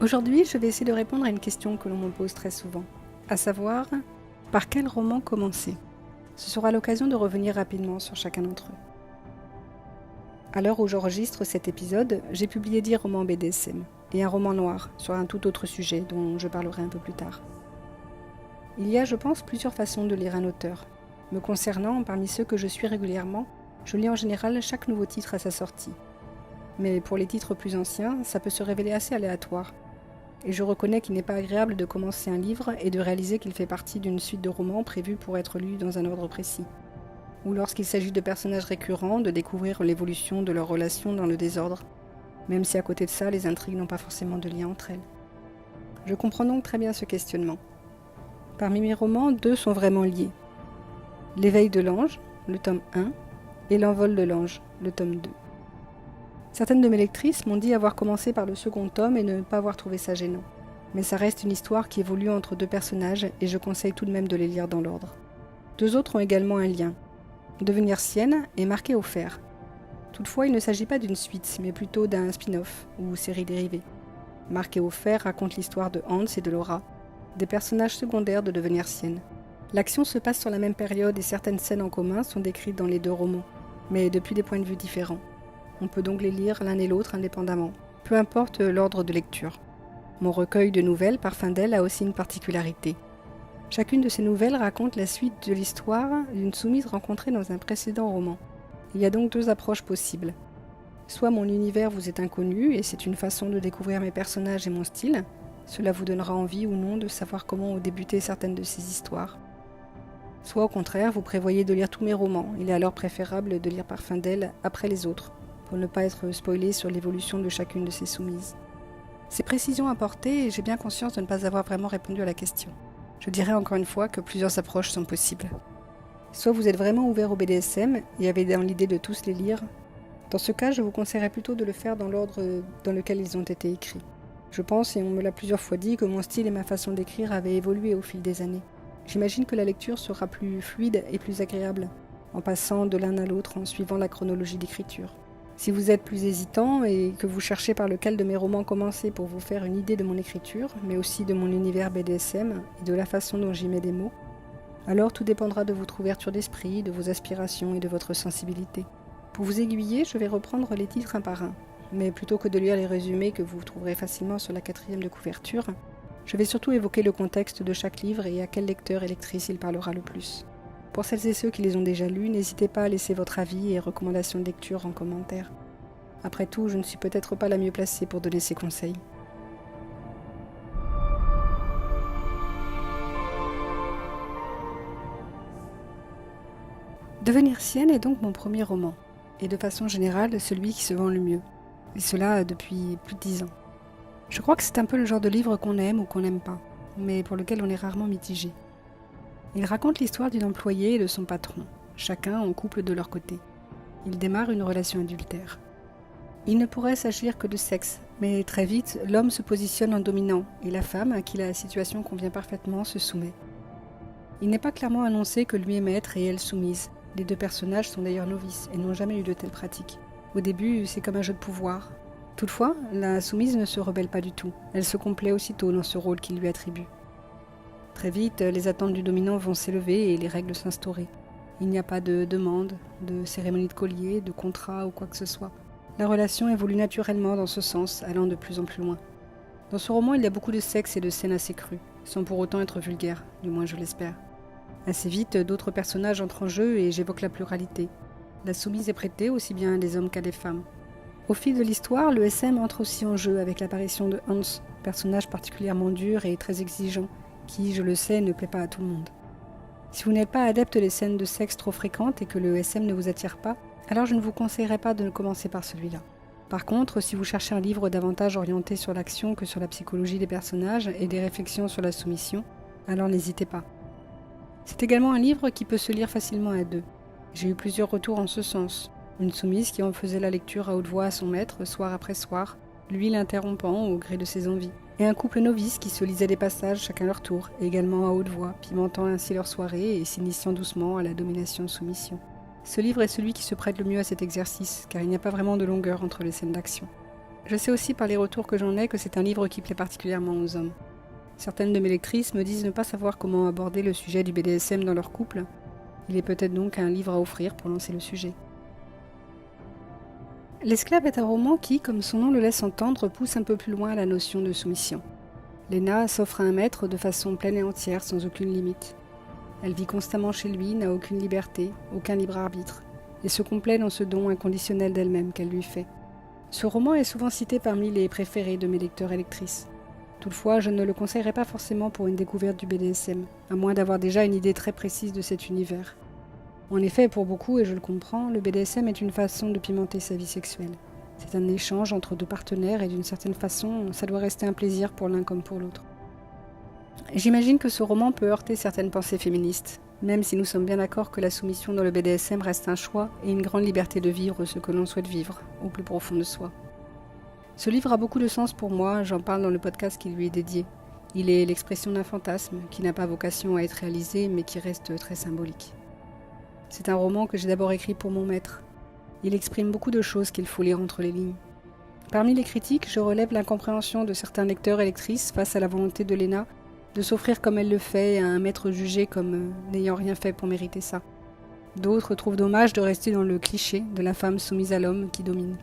Aujourd'hui, je vais essayer de répondre à une question que l'on me pose très souvent, à savoir, par quel roman commencer? Ce sera l'occasion de revenir rapidement sur chacun d'entre eux. À l'heure où j'enregistre cet épisode, j'ai publié 10 romans BDSM et un roman noir sur un tout autre sujet dont je parlerai un peu plus tard. Il y a, je pense, plusieurs façons de lire un auteur. Me concernant, parmi ceux que je suis régulièrement, je lis en général chaque nouveau titre à sa sortie. Mais pour les titres plus anciens, ça peut se révéler assez aléatoire. Et je reconnais qu'il n'est pas agréable de commencer un livre et de réaliser qu'il fait partie d'une suite de romans prévus pour être lus dans un ordre précis. Ou lorsqu'il s'agit de personnages récurrents, de découvrir l'évolution de leurs relations dans le désordre, même si à côté de ça, les intrigues n'ont pas forcément de lien entre elles. Je comprends donc très bien ce questionnement. Parmi mes romans, 2 sont vraiment liés. L'éveil de l'ange, le tome 1, et l'envol de l'ange, le tome 2. Certaines de mes lectrices m'ont dit avoir commencé par le second tome et ne pas avoir trouvé ça gênant. Mais ça reste une histoire qui évolue entre 2 personnages et je conseille tout de même de les lire dans l'ordre. 2 autres ont également un lien. Devenir sienne est marqué au fer. Toutefois, il ne s'agit pas d'une suite, mais plutôt d'un spin-off ou série dérivée. Marqué au fer raconte l'histoire de Hans et de Laura, des personnages secondaires de Devenir sienne. L'action se passe sur la même période et certaines scènes en commun sont décrites dans les 2 romans, mais depuis des points de vue différents. On peut donc les lire l'un et l'autre indépendamment, peu importe l'ordre de lecture. Mon recueil de nouvelles, Parfum d'elle, a aussi une particularité. Chacune de ces nouvelles raconte la suite de l'histoire d'une soumise rencontrée dans un précédent roman. Il y a donc 2 approches possibles. Soit mon univers vous est inconnu et c'est une façon de découvrir mes personnages et mon style. Cela vous donnera envie ou non de savoir comment ont débuté certaines de ces histoires. Soit au contraire, vous prévoyez de lire tous mes romans. Il est alors préférable de lire Parfum d'elle après les autres, pour ne pas être spoilé sur l'évolution de chacune de ces soumises. Ces précisions apportées, j'ai bien conscience de ne pas avoir vraiment répondu à la question. Je dirais encore une fois que plusieurs approches sont possibles. Soit vous êtes vraiment ouvert au BDSM et avez dans l'idée de tous les lire. Dans ce cas, je vous conseillerais plutôt de le faire dans l'ordre dans lequel ils ont été écrits. Je pense, et on me l'a plusieurs fois dit, que mon style et ma façon d'écrire avaient évolué au fil des années. J'imagine que la lecture sera plus fluide et plus agréable, en passant de l'un à l'autre en suivant la chronologie d'écriture. Si vous êtes plus hésitant et que vous cherchez par lequel de mes romans commencer pour vous faire une idée de mon écriture, mais aussi de mon univers BDSM et de la façon dont j'y mets des mots, alors tout dépendra de votre ouverture d'esprit, de vos aspirations et de votre sensibilité. Pour vous aiguiller, je vais reprendre les titres un par un, mais plutôt que de lire les résumés que vous trouverez facilement sur la 4e de couverture, je vais surtout évoquer le contexte de chaque livre et à quel lecteur et lectrice il parlera le plus. Pour celles et ceux qui les ont déjà lus, n'hésitez pas à laisser votre avis et recommandations de lecture en commentaire. Après tout, je ne suis peut-être pas la mieux placée pour donner ces conseils. Devenir sienne est donc mon premier roman, et de façon générale celui qui se vend le mieux, et cela depuis plus de 10 ans. Je crois que c'est un peu le genre de livre qu'on aime ou qu'on n'aime pas, mais pour lequel on est rarement mitigé. Il raconte l'histoire d'une employée et de son patron, chacun en couple de leur côté. Il démarre une relation adultère. Il ne pourrait s'agir que de sexe, mais très vite, l'homme se positionne en dominant et la femme, à qui la situation convient parfaitement, se soumet. Il n'est pas clairement annoncé que lui est maître et elle soumise. Les 2 personnages sont d'ailleurs novices et n'ont jamais eu de telles pratiques. Au début, c'est comme un jeu de pouvoir. Toutefois, la soumise ne se rebelle pas du tout. Elle se complaît aussitôt dans ce rôle qu'il lui attribue. Très vite, les attentes du dominant vont s'élever et les règles s'instaurer. Il n'y a pas de demande, de cérémonie de collier, de contrat ou quoi que ce soit. La relation évolue naturellement dans ce sens, allant de plus en plus loin. Dans ce roman, il y a beaucoup de sexe et de scènes assez crues, sans pour autant être vulgaire, du moins je l'espère. Assez vite, d'autres personnages entrent en jeu et j'évoque la pluralité. La soumise est prêtée aussi bien à des hommes qu'à des femmes. Au fil de l'histoire, le SM entre aussi en jeu avec l'apparition de Hans, personnage particulièrement dur et très exigeant, qui, je le sais, ne plaît pas à tout le monde. Si vous n'êtes pas adepte des scènes de sexe trop fréquentes et que le SM ne vous attire pas, alors je ne vous conseillerais pas de commencer par celui-là. Par contre, si vous cherchez un livre davantage orienté sur l'action que sur la psychologie des personnages et des réflexions sur la soumission, alors n'hésitez pas. C'est également un livre qui peut se lire facilement à 2. J'ai eu plusieurs retours en ce sens. Une soumise qui en faisait la lecture à haute voix à son maître, soir après soir, lui l'interrompant au gré de ses envies. Et un couple novice qui se lisait des passages chacun leur tour, également à haute voix, pimentant ainsi leur soirée et s'initiant doucement à la domination-soumission. Ce livre est celui qui se prête le mieux à cet exercice, car il n'y a pas vraiment de longueur entre les scènes d'action. Je sais aussi par les retours que j'en ai que c'est un livre qui plaît particulièrement aux hommes. Certaines de mes lectrices me disent ne pas savoir comment aborder le sujet du BDSM dans leur couple. Il est peut-être donc un livre à offrir pour lancer le sujet. L'esclave est un roman qui, comme son nom le laisse entendre, pousse un peu plus loin la notion de soumission. Léna s'offre à un maître de façon pleine et entière, sans aucune limite. Elle vit constamment chez lui, n'a aucune liberté, aucun libre arbitre, et se complaît dans ce don inconditionnel d'elle-même qu'elle lui fait. Ce roman est souvent cité parmi les préférés de mes lecteurs et lectrices. Toutefois, je ne le conseillerais pas forcément pour une découverte du BDSM, à moins d'avoir déjà une idée très précise de cet univers. En effet, pour beaucoup, et je le comprends, le BDSM est une façon de pimenter sa vie sexuelle. C'est un échange entre deux partenaires et d'une certaine façon, ça doit rester un plaisir pour l'un comme pour l'autre. J'imagine que ce roman peut heurter certaines pensées féministes, même si nous sommes bien d'accord que la soumission dans le BDSM reste un choix et une grande liberté de vivre ce que l'on souhaite vivre, au plus profond de soi. Ce livre a beaucoup de sens pour moi, j'en parle dans le podcast qui lui est dédié. Il est l'expression d'un fantasme qui n'a pas vocation à être réalisé, mais qui reste très symbolique. C'est un roman que j'ai d'abord écrit pour mon maître. Il exprime beaucoup de choses qu'il faut lire entre les lignes. Parmi les critiques, je relève l'incompréhension de certains lecteurs et lectrices face à la volonté de Léna de s'offrir comme elle le fait à un maître jugé comme n'ayant rien fait pour mériter ça. D'autres trouvent dommage de rester dans le cliché de la femme soumise à l'homme qui domine.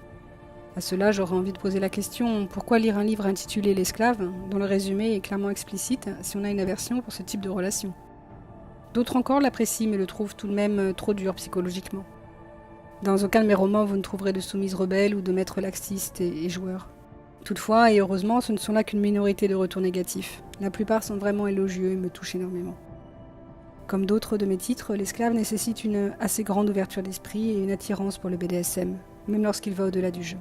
À cela, j'aurais envie de poser la question, pourquoi lire un livre intitulé L'esclave, dont le résumé est clairement explicite, si on a une aversion pour ce type de relation? D'autres encore l'apprécient mais le trouvent tout de même trop dur psychologiquement. Dans aucun de mes romans, vous ne trouverez de soumises rebelles ou de maîtres laxistes et joueurs. Toutefois, et heureusement, ce ne sont là qu'une minorité de retours négatifs. La plupart sont vraiment élogieux et me touchent énormément. Comme d'autres de mes titres, L'esclave nécessite une assez grande ouverture d'esprit et une attirance pour le BDSM, même lorsqu'il va au-delà du jeu.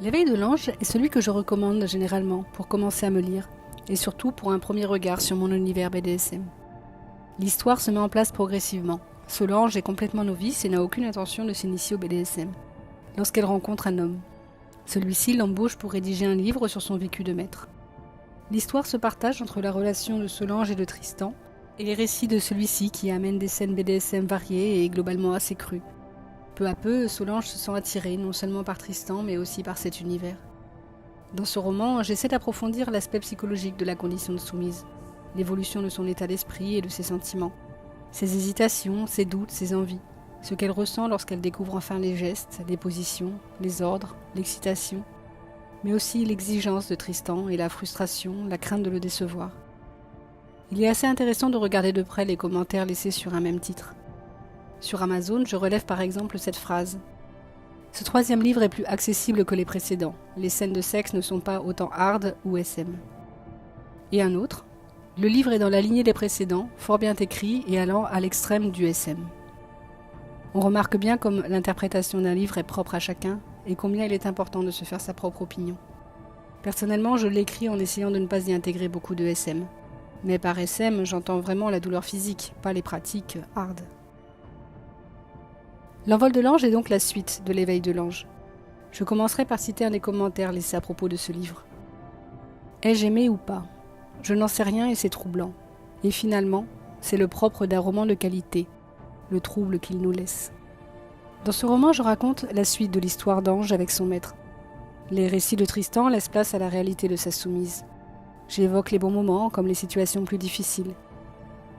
L'éveil de l'ange est celui que je recommande généralement pour commencer à me lire, et surtout pour un premier regard sur mon univers BDSM. L'histoire se met en place progressivement. Solange est complètement novice et n'a aucune intention de s'initier au BDSM. Lorsqu'elle rencontre un homme, celui-ci l'embauche pour rédiger un livre sur son vécu de maître. L'histoire se partage entre la relation de Solange et de Tristan, et les récits de celui-ci qui amènent des scènes BDSM variées et globalement assez crues. Peu à peu, Solange se sent attirée non seulement par Tristan, mais aussi par cet univers. Dans ce roman, j'essaie d'approfondir l'aspect psychologique de la condition de soumise, l'évolution de son état d'esprit et de ses sentiments, ses hésitations, ses doutes, ses envies, ce qu'elle ressent lorsqu'elle découvre enfin les gestes, les positions, les ordres, l'excitation, mais aussi l'exigence de Tristan et la frustration, la crainte de le décevoir. Il est assez intéressant de regarder de près les commentaires laissés sur un même titre. Sur Amazon, je relève par exemple cette phrase. Ce troisième livre est plus accessible que les précédents. Les scènes de sexe ne sont pas autant hard ou SM. Et un autre. Le livre est dans la lignée des précédents, fort bien écrit et allant à l'extrême du SM. On remarque bien comme l'interprétation d'un livre est propre à chacun et combien il est important de se faire sa propre opinion. Personnellement, je l'écris en essayant de ne pas y intégrer beaucoup de SM. Mais par SM, j'entends vraiment la douleur physique, pas les pratiques hard. L'envol de l'ange est donc la suite de l'éveil de l'ange. Je commencerai par citer un des commentaires laissés à propos de ce livre. Ai-je aimé ou pas ? Je n'en sais rien et c'est troublant. Et finalement, c'est le propre d'un roman de qualité, le trouble qu'il nous laisse. Dans ce roman, je raconte la suite de l'histoire d'Ange avec son maître. Les récits de Tristan laissent place à la réalité de sa soumise. J'évoque les bons moments comme les situations plus difficiles.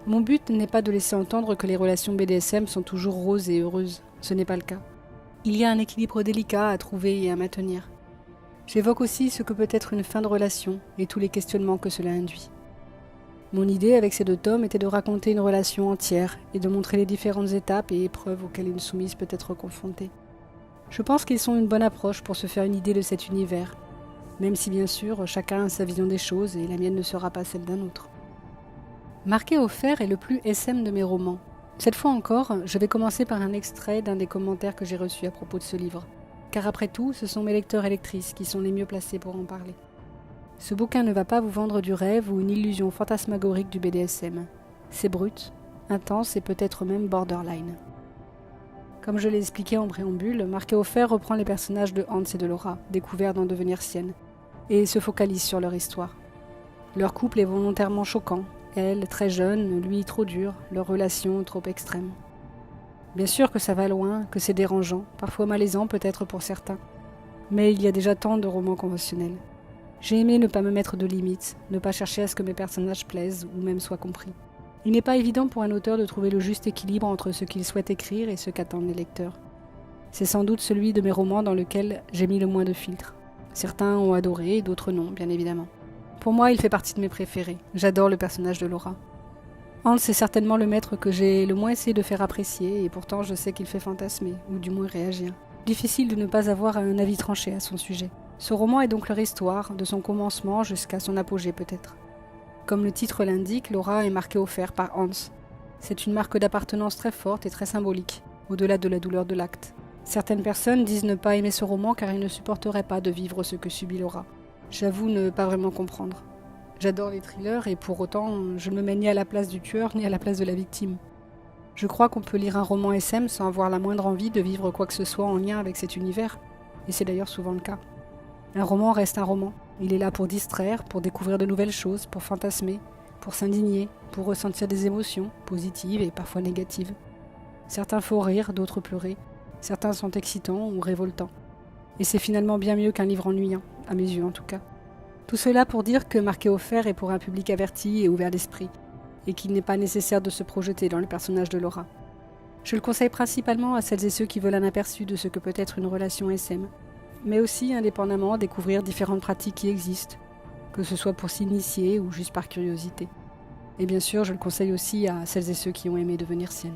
Mon but n'est pas de laisser entendre que les relations BDSM sont toujours roses et heureuses. Ce n'est pas le cas. Il y a un équilibre délicat à trouver et à maintenir. J'évoque aussi ce que peut être une fin de relation et tous les questionnements que cela induit. Mon idée avec ces deux tomes était de raconter une relation entière et de montrer les différentes étapes et épreuves auxquelles une soumise peut être confrontée. Je pense qu'ils sont une bonne approche pour se faire une idée de cet univers, même si bien sûr chacun a sa vision des choses et la mienne ne sera pas celle d'un autre. Marqué au fer est le plus SM de mes romans. Cette fois encore, je vais commencer par un extrait d'un des commentaires que j'ai reçus à propos de ce livre. Car après tout, ce sont mes lecteurs et lectrices qui sont les mieux placés pour en parler. Ce bouquin ne va pas vous vendre du rêve ou une illusion fantasmagorique du BDSM. C'est brut, intense et peut-être même borderline. Comme je l'ai expliqué en préambule, Marqué au fer reprend les personnages de Hans et de Laura, découverts dans Devenir Sienne, et se focalise sur leur histoire. Leur couple est volontairement choquant, elle très jeune, lui trop dur, leur relation trop extrême. Bien sûr que ça va loin, que c'est dérangeant, parfois malaisant peut-être pour certains. Mais il y a déjà tant de romans conventionnels. J'ai aimé ne pas me mettre de limites, ne pas chercher à ce que mes personnages plaisent ou même soient compris. Il n'est pas évident pour un auteur de trouver le juste équilibre entre ce qu'il souhaite écrire et ce qu'attendent les lecteurs. C'est sans doute celui de mes romans dans lequel j'ai mis le moins de filtres. Certains ont adoré, d'autres non, bien évidemment. Pour moi, il fait partie de mes préférés. J'adore le personnage de Laura. Hans est certainement le maître que j'ai le moins essayé de faire apprécier, et pourtant je sais qu'il fait fantasmer, ou du moins réagir. Difficile de ne pas avoir un avis tranché à son sujet. Ce roman est donc leur histoire, de son commencement jusqu'à son apogée peut-être. Comme le titre l'indique, Laura est marquée au fer par Hans. C'est une marque d'appartenance très forte et très symbolique, au-delà de la douleur de l'acte. Certaines personnes disent ne pas aimer ce roman car ils ne supporteraient pas de vivre ce que subit Laura. J'avoue ne pas vraiment comprendre. J'adore les thrillers et pour autant, je ne me mets ni à la place du tueur ni à la place de la victime. Je crois qu'on peut lire un roman SM sans avoir la moindre envie de vivre quoi que ce soit en lien avec cet univers, et c'est d'ailleurs souvent le cas. Un roman reste un roman. Il est là pour distraire, pour découvrir de nouvelles choses, pour fantasmer, pour s'indigner, pour ressentir des émotions, positives et parfois négatives. Certains font rire, d'autres pleurer. Certains sont excitants ou révoltants. Et c'est finalement bien mieux qu'un livre ennuyant, à mes yeux en tout cas. Tout cela pour dire que Marqué au fer est pour un public averti et ouvert d'esprit, et qu'il n'est pas nécessaire de se projeter dans le personnage de Laura. Je le conseille principalement à celles et ceux qui veulent un aperçu de ce que peut être une relation SM, mais aussi indépendamment découvrir différentes pratiques qui existent, que ce soit pour s'initier ou juste par curiosité. Et bien sûr, je le conseille aussi à celles et ceux qui ont aimé devenir siennes.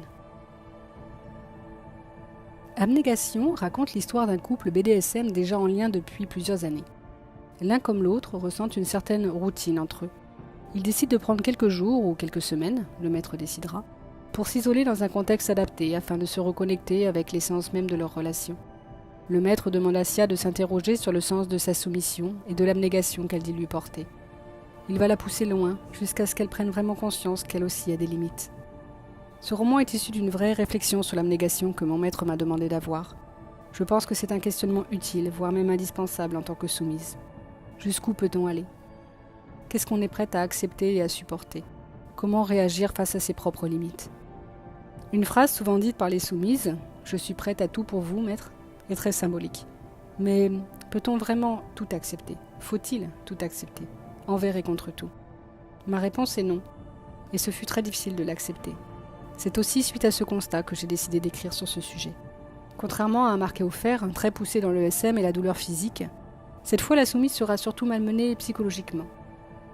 Abnégation raconte l'histoire d'un couple BDSM déjà en lien depuis plusieurs années. L'un comme l'autre ressentent une certaine routine entre eux. Ils décident de prendre quelques jours ou quelques semaines, le maître décidera, pour s'isoler dans un contexte adapté afin de se reconnecter avec l'essence même de leur relation. Le maître demande à Sia de s'interroger sur le sens de sa soumission et de l'abnégation qu'elle dit lui porter. Il va la pousser loin, jusqu'à ce qu'elle prenne vraiment conscience qu'elle aussi a des limites. Ce roman est issu d'une vraie réflexion sur l'abnégation que mon maître m'a demandé d'avoir. Je pense que c'est un questionnement utile, voire même indispensable en tant que soumise. Jusqu'où peut-on aller ? Qu'est-ce qu'on est prête à accepter et à supporter ? Comment réagir face à ses propres limites ? Une phrase souvent dite par les soumises, « Je suis prête à tout pour vous, maître », est très symbolique. Mais peut-on vraiment tout accepter ? Faut-il tout accepter ? Envers et contre tout ? Ma réponse est non, et ce fut très difficile de l'accepter. C'est aussi suite à ce constat que j'ai décidé d'écrire sur ce sujet. Contrairement à un Marqué au fer, très poussé dans le SM et la douleur physique, cette fois la soumise sera surtout malmenée psychologiquement.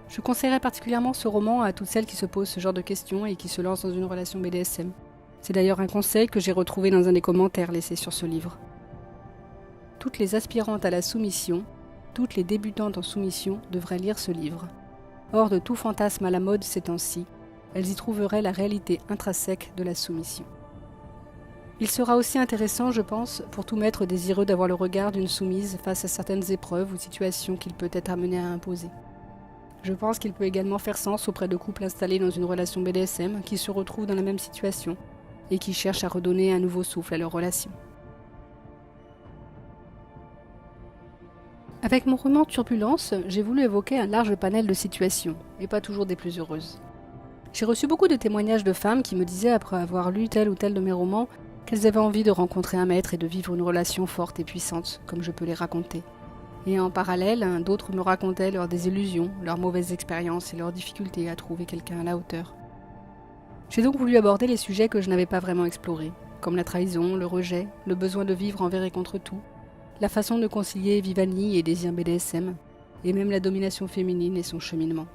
Je conseillerais particulièrement ce roman à toutes celles qui se posent ce genre de questions et qui se lancent dans une relation BDSM. C'est d'ailleurs un conseil que j'ai retrouvé dans un des commentaires laissés sur ce livre. Toutes les aspirantes à la soumission, toutes les débutantes en soumission devraient lire ce livre. Hors de tout fantasme à la mode ces temps-ci, elles y trouveraient la réalité intrinsèque de la soumission. Il sera aussi intéressant, je pense, pour tout maître désireux d'avoir le regard d'une soumise face à certaines épreuves ou situations qu'il peut être amené à imposer. Je pense qu'il peut également faire sens auprès de couples installés dans une relation BDSM qui se retrouvent dans la même situation et qui cherchent à redonner un nouveau souffle à leur relation. Avec mon roman Turbulence, j'ai voulu évoquer un large panel de situations, et pas toujours des plus heureuses. J'ai reçu beaucoup de témoignages de femmes qui me disaient, après avoir lu tel ou tel de mes romans, qu'elles avaient envie de rencontrer un maître et de vivre une relation forte et puissante, comme je peux les raconter. Et en parallèle, d'autres me racontaient leurs désillusions, leurs mauvaises expériences et leurs difficultés à trouver quelqu'un à la hauteur. J'ai donc voulu aborder les sujets que je n'avais pas vraiment explorés, comme la trahison, le rejet, le besoin de vivre envers et contre tout, la façon de concilier Vivani et désir BDSM, et même la domination féminine et son cheminement.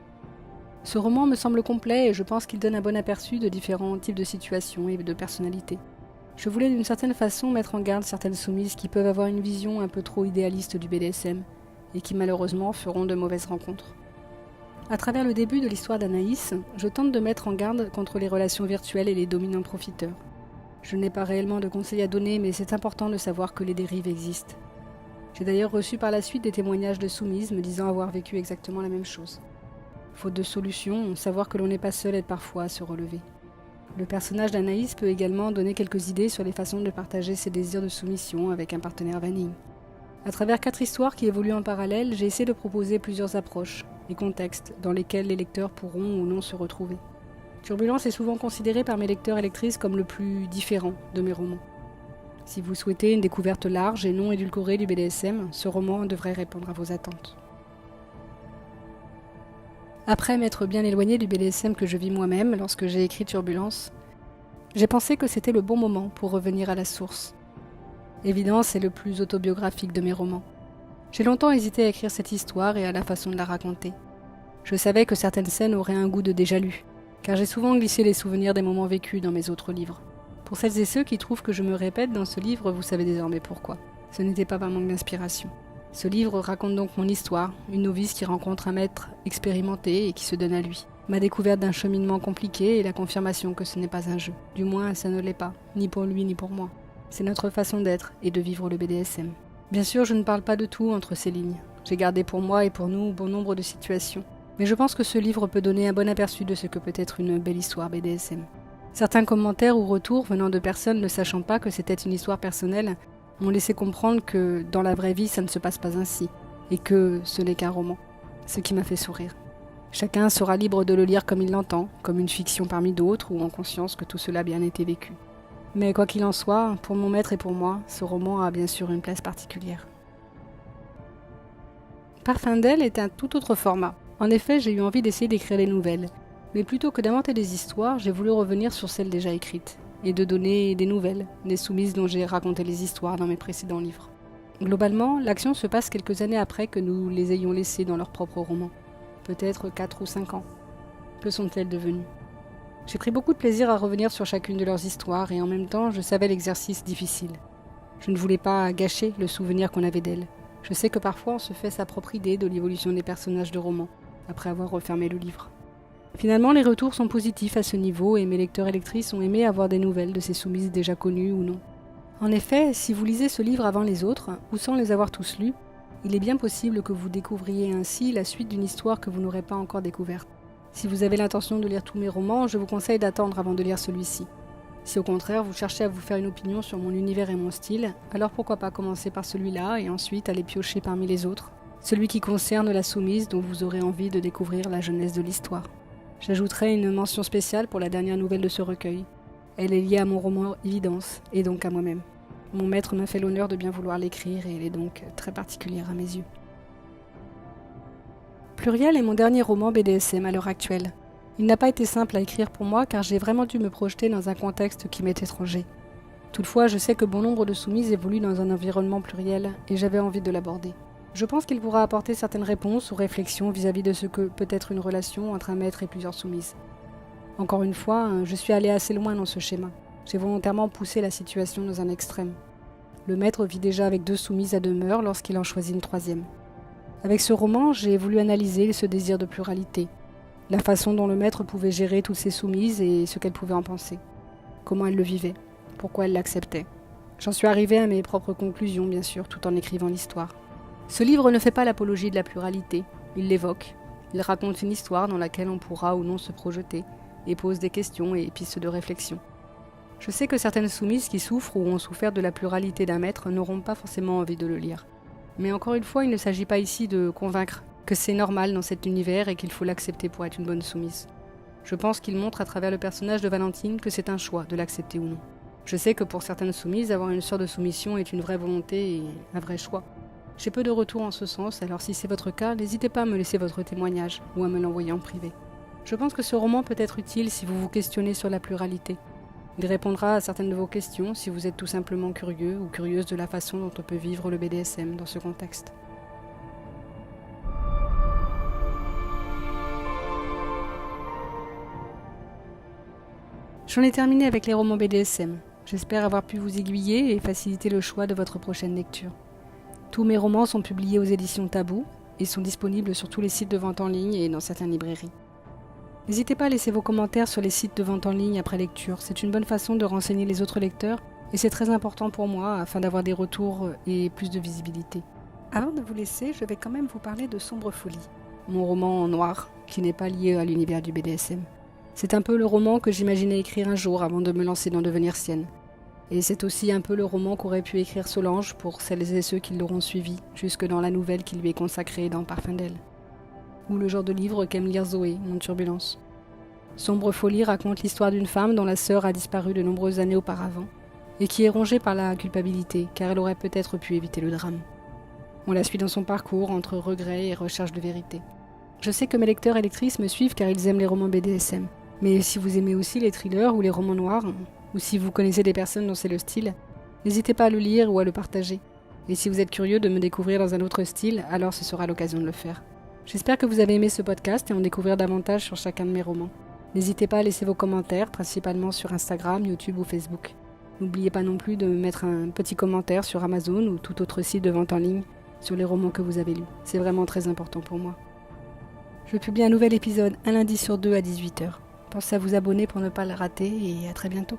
Ce roman me semble complet et je pense qu'il donne un bon aperçu de différents types de situations et de personnalités. Je voulais d'une certaine façon mettre en garde certaines soumises qui peuvent avoir une vision un peu trop idéaliste du BDSM et qui malheureusement feront de mauvaises rencontres. À travers le début de l'histoire d'Anaïs, je tente de mettre en garde contre les relations virtuelles et les dominants profiteurs. Je n'ai pas réellement de conseils à donner, mais c'est important de savoir que les dérives existent. J'ai d'ailleurs reçu par la suite des témoignages de soumises me disant avoir vécu exactement la même chose. Faute de solution, savoir que l'on n'est pas seul aide parfois à se relever. Le personnage d'Anaïs peut également donner quelques idées sur les façons de partager ses désirs de soumission avec un partenaire vanille. À travers 4 histoires qui évoluent en parallèle, j'ai essayé de proposer plusieurs approches et contextes dans lesquels les lecteurs pourront ou non se retrouver. Turbulence est souvent considéré par mes lecteurs et lectrices comme le plus différent de mes romans. Si vous souhaitez une découverte large et non édulcorée du BDSM, ce roman devrait répondre à vos attentes. Après m'être bien éloignée du BDSM que je vis moi-même lorsque j'ai écrit Turbulence, j'ai pensé que c'était le bon moment pour revenir à la source. Évidemment, c'est le plus autobiographique de mes romans. J'ai longtemps hésité à écrire cette histoire et à la façon de la raconter. Je savais que certaines scènes auraient un goût de déjà-lu, car j'ai souvent glissé les souvenirs des moments vécus dans mes autres livres. Pour celles et ceux qui trouvent que je me répète dans ce livre, vous savez désormais pourquoi. Ce n'était pas par manque d'inspiration. Ce livre raconte donc mon histoire, une novice qui rencontre un maître expérimenté et qui se donne à lui. Ma découverte d'un cheminement compliqué et la confirmation que ce n'est pas un jeu. Du moins, ça ne l'est pas, ni pour lui ni pour moi. C'est notre façon d'être et de vivre le BDSM. Bien sûr, je ne parle pas de tout entre ces lignes. J'ai gardé pour moi et pour nous bon nombre de situations. Mais je pense que ce livre peut donner un bon aperçu de ce que peut être une belle histoire BDSM. Certains commentaires ou retours venant de personnes ne sachant pas que c'était une histoire personnelle m'ont laissé comprendre que dans la vraie vie ça ne se passe pas ainsi, et que ce n'est qu'un roman, ce qui m'a fait sourire. Chacun sera libre de le lire comme il l'entend, comme une fiction parmi d'autres, ou en conscience que tout cela a bien été vécu. Mais quoi qu'il en soit, pour mon maître et pour moi, ce roman a bien sûr une place particulière. Parfum-d'elle est un tout autre format. En effet, j'ai eu envie d'essayer d'écrire des nouvelles, mais plutôt que d'inventer des histoires, j'ai voulu revenir sur celles déjà écrites, et de donner des nouvelles, des soumises dont j'ai raconté les histoires dans mes précédents livres. Globalement, l'action se passe quelques années après que nous les ayons laissées dans leur propre roman. Peut-être 4 ou 5 ans. Que sont-elles devenues ? J'ai pris beaucoup de plaisir à revenir sur chacune de leurs histoires et en même temps, je savais l'exercice difficile. Je ne voulais pas gâcher le souvenir qu'on avait d'elles. Je sais que parfois on se fait sa propre idée de l'évolution des personnages de romans, après avoir refermé le livre. Finalement, les retours sont positifs à ce niveau et mes lecteurs et lectrices ont aimé avoir des nouvelles de ces soumises déjà connues ou non. En effet, si vous lisez ce livre avant les autres, ou sans les avoir tous lus, il est bien possible que vous découvriez ainsi la suite d'une histoire que vous n'aurez pas encore découverte. Si vous avez l'intention de lire tous mes romans, je vous conseille d'attendre avant de lire celui-ci. Si au contraire vous cherchez à vous faire une opinion sur mon univers et mon style, alors pourquoi pas commencer par celui-là et ensuite aller piocher parmi les autres, celui qui concerne la soumise dont vous aurez envie de découvrir la jeunesse de l'histoire. J'ajouterai une mention spéciale pour la dernière nouvelle de ce recueil. Elle est liée à mon roman Évidence, et donc à moi-même. Mon maître m'a fait l'honneur de bien vouloir l'écrire et elle est donc très particulière à mes yeux. Pluriel est mon dernier roman BDSM à l'heure actuelle. Il n'a pas été simple à écrire pour moi car j'ai vraiment dû me projeter dans un contexte qui m'est étranger. Toutefois, je sais que bon nombre de soumises évoluent dans un environnement pluriel et j'avais envie de l'aborder. Je pense qu'il pourra apporter certaines réponses ou réflexions vis-à-vis de ce que peut être une relation entre un maître et plusieurs soumises. Encore une fois, je suis allée assez loin dans ce schéma. J'ai volontairement poussé la situation dans un extrême. Le maître vit déjà avec 2 soumises à demeure lorsqu'il en choisit une 3e. Avec ce roman, j'ai voulu analyser ce désir de pluralité, la façon dont le maître pouvait gérer toutes ses soumises et ce qu'elles pouvaient en penser, comment elles le vivaient, pourquoi elles l'acceptaient. J'en suis arrivée à mes propres conclusions, bien sûr, tout en écrivant l'histoire. Ce livre ne fait pas l'apologie de la pluralité, il l'évoque. Il raconte une histoire dans laquelle on pourra ou non se projeter, et pose des questions et pistes de réflexion. Je sais que certaines soumises qui souffrent ou ont souffert de la pluralité d'un maître n'auront pas forcément envie de le lire. Mais encore une fois, il ne s'agit pas ici de convaincre que c'est normal dans cet univers et qu'il faut l'accepter pour être une bonne soumise. Je pense qu'il montre à travers le personnage de Valentine que c'est un choix de l'accepter ou non. Je sais que pour certaines soumises, avoir une sœur de soumission est une vraie volonté et un vrai choix. J'ai peu de retours en ce sens, alors si c'est votre cas, n'hésitez pas à me laisser votre témoignage ou à me l'envoyer en privé. Je pense que ce roman peut être utile si vous vous questionnez sur la pluralité. Il répondra à certaines de vos questions si vous êtes tout simplement curieux ou curieuse de la façon dont on peut vivre le BDSM dans ce contexte. J'en ai terminé avec les romans BDSM. J'espère avoir pu vous aiguiller et faciliter le choix de votre prochaine lecture. Tous mes romans sont publiés aux éditions Tabou et sont disponibles sur tous les sites de vente en ligne et dans certaines librairies. N'hésitez pas à laisser vos commentaires sur les sites de vente en ligne après lecture, c'est une bonne façon de renseigner les autres lecteurs et c'est très important pour moi afin d'avoir des retours et plus de visibilité. Avant de vous laisser, je vais quand même vous parler de Sombre Folie, mon roman en noir qui n'est pas lié à l'univers du BDSM. C'est un peu le roman que j'imaginais écrire un jour avant de me lancer dans Devenir sienne. Et c'est aussi un peu le roman qu'aurait pu écrire Solange pour celles et ceux qui l'auront suivi, jusque dans la nouvelle qui lui est consacrée dans Parfum d'elle. Ou le genre de livre qu'aime lire Zoé, dans Turbulence. Sombre folie raconte l'histoire d'une femme dont la sœur a disparu de nombreuses années auparavant et qui est rongée par la culpabilité car elle aurait peut-être pu éviter le drame. On la suit dans son parcours entre regrets et recherche de vérité. Je sais que mes lecteurs et lectrices me suivent car ils aiment les romans BDSM. Mais si vous aimez aussi les thrillers ou les romans noirs, ou si vous connaissez des personnes dont c'est le style, n'hésitez pas à le lire ou à le partager. Et si vous êtes curieux de me découvrir dans un autre style, alors ce sera l'occasion de le faire. J'espère que vous avez aimé ce podcast et en découvrir davantage sur chacun de mes romans. N'hésitez pas à laisser vos commentaires, principalement sur Instagram, YouTube ou Facebook. N'oubliez pas non plus de me mettre un petit commentaire sur Amazon ou tout autre site de vente en ligne sur les romans que vous avez lus. C'est vraiment très important pour moi. Je publie un nouvel épisode un lundi sur 2 à 18h. Pensez à vous abonner pour ne pas le rater et à très bientôt.